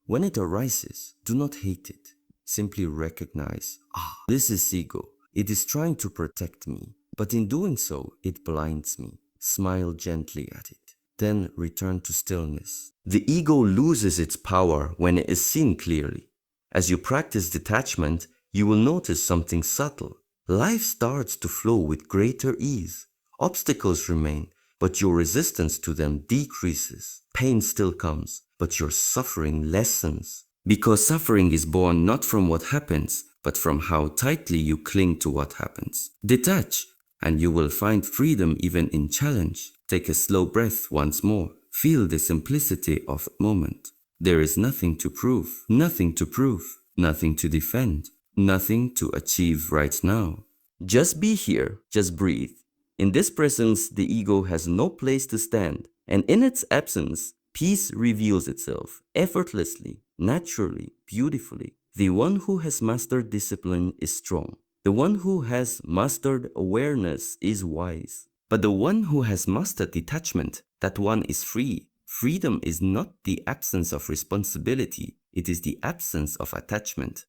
When it arises, do not hate it. Simply recognize, this is ego. It is trying to protect me. But in doing so, it blinds me. Smile gently at it. Then return to stillness. The ego loses its power when it is seen clearly. As you practice detachment, you will notice something subtle. Life starts to flow with greater ease. Obstacles remain, but your resistance to them decreases. Pain still comes, but your suffering lessens. Because suffering is born not from what happens, but from how tightly you cling to what happens. Detach, and you will find freedom even in challenge. Take a slow breath once more. Feel the simplicity of the moment. There is nothing to prove, nothing to prove, nothing to defend, nothing to achieve right now. Just be here, just breathe. In this presence, the ego has no place to stand, and in its absence, Peace reveals itself effortlessly, naturally, beautifully. The one who has mastered discipline is strong. The one who has mastered awareness is wise. But the one who has mastered detachment, that one is free. Freedom is not the absence of responsibility, it is the absence of attachment.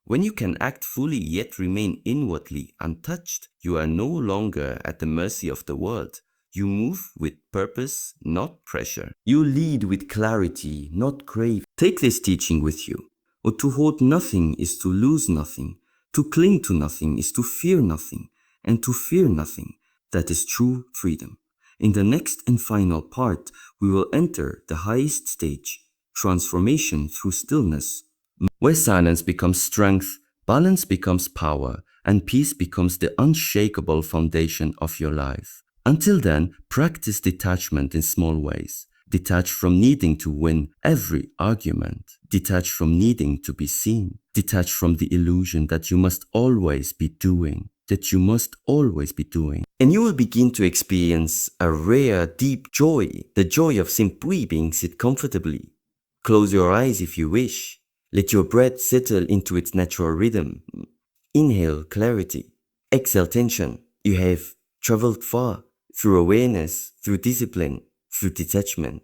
When you can act fully yet remain inwardly untouched, you are no longer at the mercy of the world. You move with purpose, not pressure. You lead with clarity, not crave. Take this teaching with you. Or to hold nothing is to lose nothing. To cling to nothing is to fear nothing. And to fear nothing, that is true freedom. In the next and final part, we will enter the highest stage, transformation through stillness, where silence becomes strength, balance becomes power, and peace becomes the unshakable foundation of your life. Until then, practice detachment in small ways. Detach from needing to win every argument. Detach from needing to be seen. Detach from the illusion that you must always be doing. And you will begin to experience a rare, deep joy, the joy of simply being sit comfortably. Close your eyes if you wish. Let your breath settle into its natural rhythm. Inhale clarity. Exhale tension. You have traveled far through awareness, through discipline, through detachment.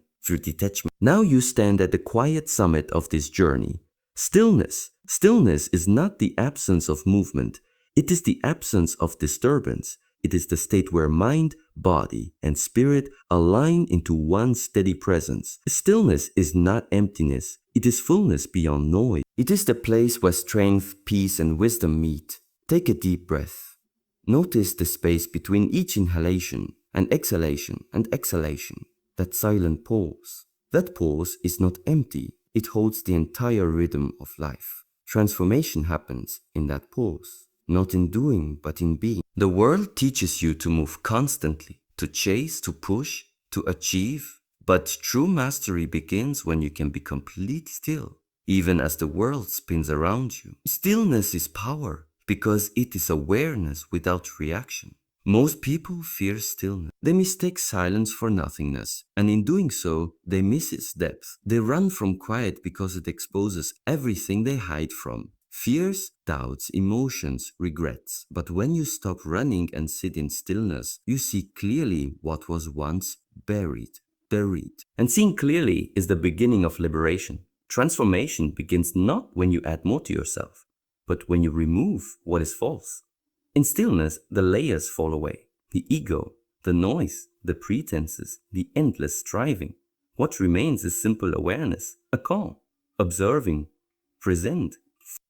Now you stand at the quiet summit of this journey. Stillness. Stillness is not the absence of movement. It is the absence of disturbance. It is the state where mind, body, and spirit align into one steady presence. Stillness is not emptiness. It is fullness beyond noise. It is the place where strength, peace, and wisdom meet. Take a deep breath. Notice the space between each inhalation and exhalation, that silent pause. That pause is not empty. It holds the entire rhythm of life. Transformation happens in that pause, not in doing, but in being. The world teaches you to move constantly, to chase, to push, to achieve. But true mastery begins when you can be completely still, even as the world spins around you. Stillness is power, because it is awareness without reaction. Most people fear stillness. They mistake silence for nothingness, and in doing so, they miss its depth. They run from quiet because it exposes everything they hide from. Fears, doubts, emotions, regrets. But when you stop running and sit in stillness, you see clearly what was once buried. And seeing clearly is the beginning of liberation. Transformation begins not when you add more to yourself, but when you remove what is false. In stillness, the layers fall away. The ego, the noise, the pretenses, the endless striving. What remains is simple awareness, a calm, observing, present.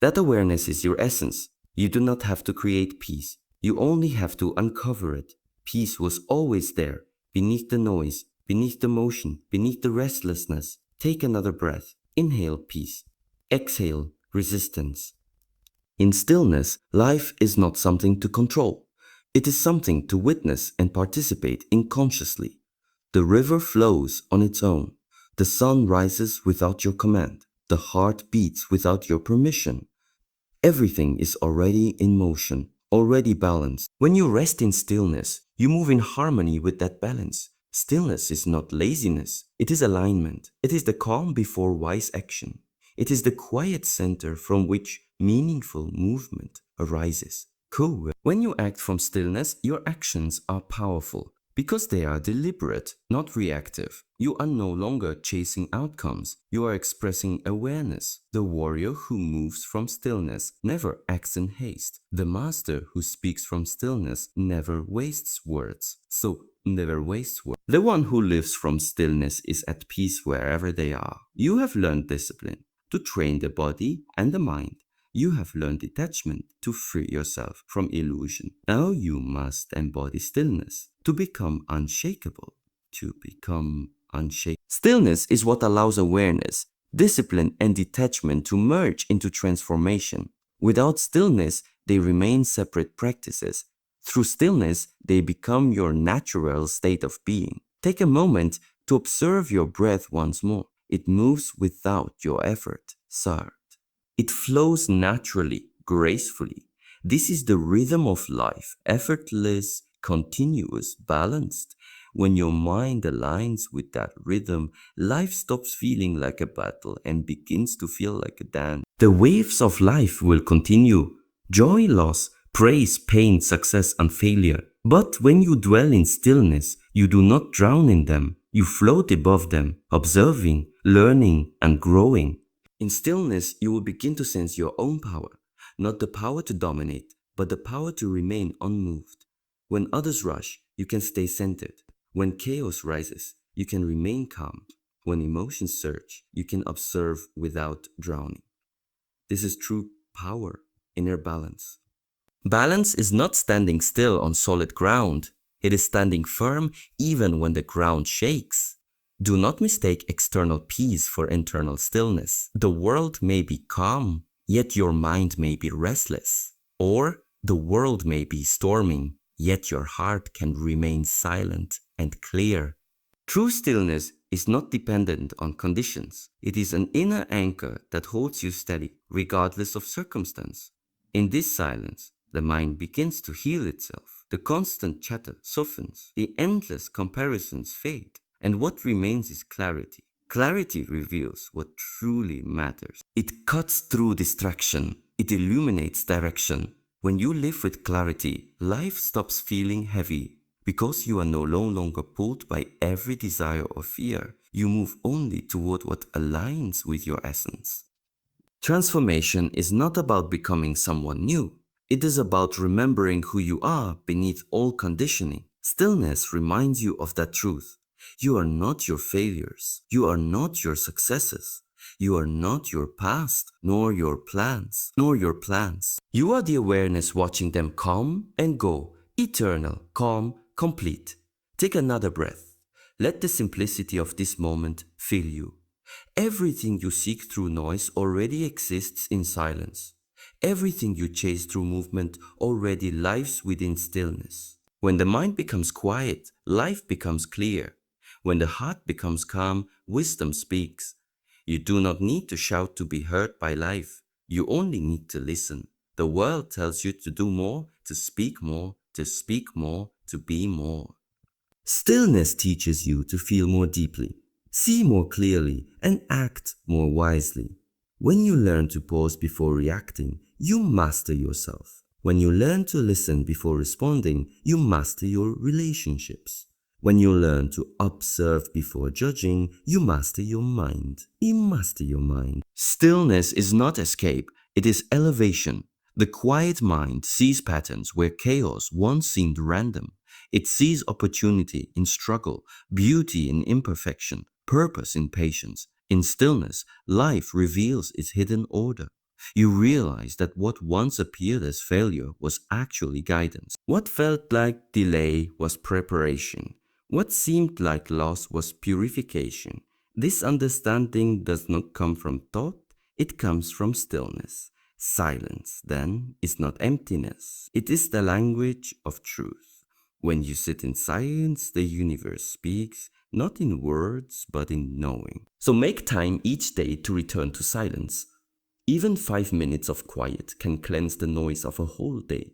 That awareness is your essence. You do not have to create peace. You only have to uncover it. Peace was always there, beneath the noise, beneath the motion, beneath the restlessness. Take another breath. Inhale peace. Exhale resistance. In stillness, life is not something to control. It is something to witness and participate in consciously. The river flows on its own. The sun rises without your command. The heart beats without your permission. Everything is already in motion, already balanced. When you rest in stillness, you move in harmony with that balance. Stillness is not laziness, it is alignment. It is the calm before wise action. It is the quiet center from which meaningful movement arises. Cool. When you act from stillness, your actions are powerful because they are deliberate, not reactive. You are no longer chasing outcomes. You are expressing awareness. The warrior who moves from stillness never acts in haste. The master who speaks from stillness never wastes words. The one who lives from stillness is at peace wherever they are. You have learned discipline to train the body and the mind. You have learned detachment to free yourself from illusion. Now you must embody stillness to become unshakable. Stillness is what allows awareness, discipline, and detachment to merge into transformation. Without stillness, they remain separate practices. Through stillness, they become your natural state of being. Take a moment to observe your breath once more. It moves without your effort. Sart. It flows naturally, gracefully. This is the rhythm of life, effortless, continuous, balanced. When your mind aligns with that rhythm, life stops feeling like a battle and begins to feel like a dance. The waves of life will continue. Joy, loss, praise, pain, success, and failure. But when you dwell in stillness, you do not drown in them. You float above them, observing, learning, and growing. In stillness, you will begin to sense your own power, not the power to dominate, but the power to remain unmoved. When others rush, you can stay centered. When chaos rises, you can remain calm. When emotions surge, you can observe without drowning. This is true power, inner balance. Balance is not standing still on solid ground. It is standing firm even when the ground shakes. Do not mistake external peace for internal stillness. The world may be calm, yet your mind may be restless. Or the world may be storming, yet your heart can remain silent and clear. True stillness is not dependent on conditions. It is an inner anchor that holds you steady, regardless of circumstance. In this silence, the mind begins to heal itself. The constant chatter softens. The endless comparisons fade. And what remains is clarity. Clarity reveals what truly matters. It cuts through distraction. It illuminates direction. When you live with clarity, life stops feeling heavy. Because you are no longer pulled by every desire or fear. You move only toward what aligns with your essence. Transformation is not about becoming someone new. It is about remembering who you are beneath all conditioning. Stillness reminds you of that truth. You are not your failures. You are not your successes. You are not your past, nor your plans. You are the awareness watching them come and go, eternal, calm, complete. Take another breath. Let the simplicity of this moment fill you. Everything you seek through noise already exists in silence. Everything you chase through movement already lives within stillness. When the mind becomes quiet, life becomes clear. When the heart becomes calm, wisdom speaks. You do not need to shout to be heard by life. You only need to listen. The world tells you to do more, to speak more, to be more. Stillness teaches you to feel more deeply, see more clearly, and act more wisely. When you learn to pause before reacting, you master yourself. When you learn to listen before responding, you master your relationships. When you learn to observe before judging, you master your mind. Stillness is not escape, it is elevation. The quiet mind sees patterns where chaos once seemed random. It sees opportunity in struggle, beauty in imperfection, purpose in patience. In stillness, life reveals its hidden order. You realize that what once appeared as failure was actually guidance. What felt like delay was preparation. What seemed like loss was purification. This understanding does not come from thought, it comes from stillness. Silence, then, is not emptiness. It is the language of truth. When you sit in silence, the universe speaks, not in words, but in knowing. So make time each day to return to silence. Even 5 minutes of quiet can cleanse the noise of a whole day.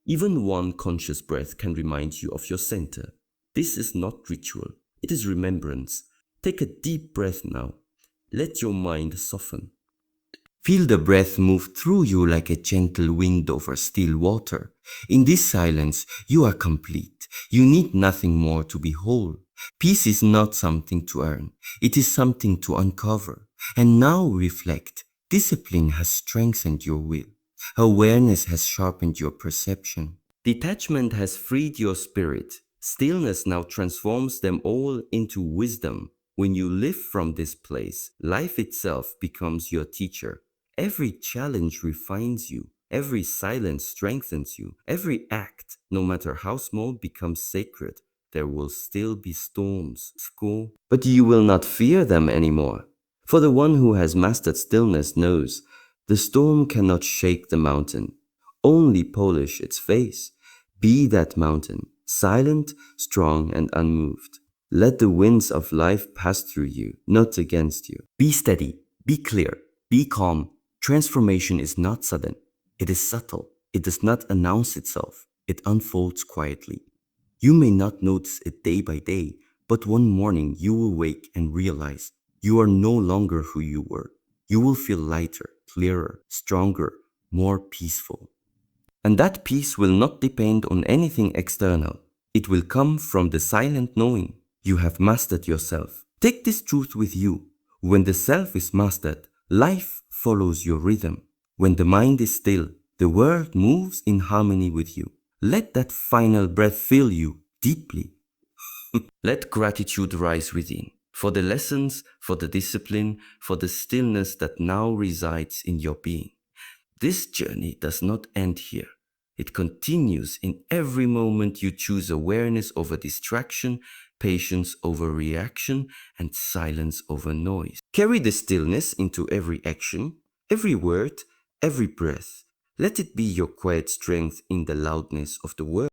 Even one conscious breath can remind you of your center. This is not ritual, it is remembrance. Take a deep breath now. Let your mind soften. Feel the breath move through you like a gentle wind over still water. In this silence, you are complete. You need nothing more to be whole. Peace is not something to earn. It is something to uncover. And now reflect. Discipline has strengthened your will. Awareness has sharpened your perception. Detachment has freed your spirit. Stillness now transforms them all into wisdom. When you live from this place, life itself becomes your teacher. Every challenge refines you. Every silence strengthens you. Every act, no matter how small, becomes sacred. There will still be storms, but you will not fear them anymore. For the one who has mastered stillness knows the storm cannot shake the mountain, only polish its face. Be that mountain, silent, strong, and unmoved. Let the winds of life pass through you, not against you. Be steady, be clear, be calm. Transformation is not sudden, it is subtle. It does not announce itself, it unfolds quietly. You may not notice it day by day, but one morning you will wake and realize you are no longer who you were. You will feel lighter, clearer, stronger, more peaceful. And that peace will not depend on anything external. It will come from the silent knowing you have mastered yourself. Take this truth with you. When the self is mastered, life follows your rhythm. When the mind is still, the world moves in harmony with you. Let that final breath fill you deeply. Let gratitude rise within for the lessons, for the discipline, for the stillness that now resides in your being. This journey does not end here. It continues in every moment you choose awareness over distraction, patience over reaction, and silence over noise. Carry the stillness into every action, every word, every breath. Let it be your quiet strength in the loudness of the world.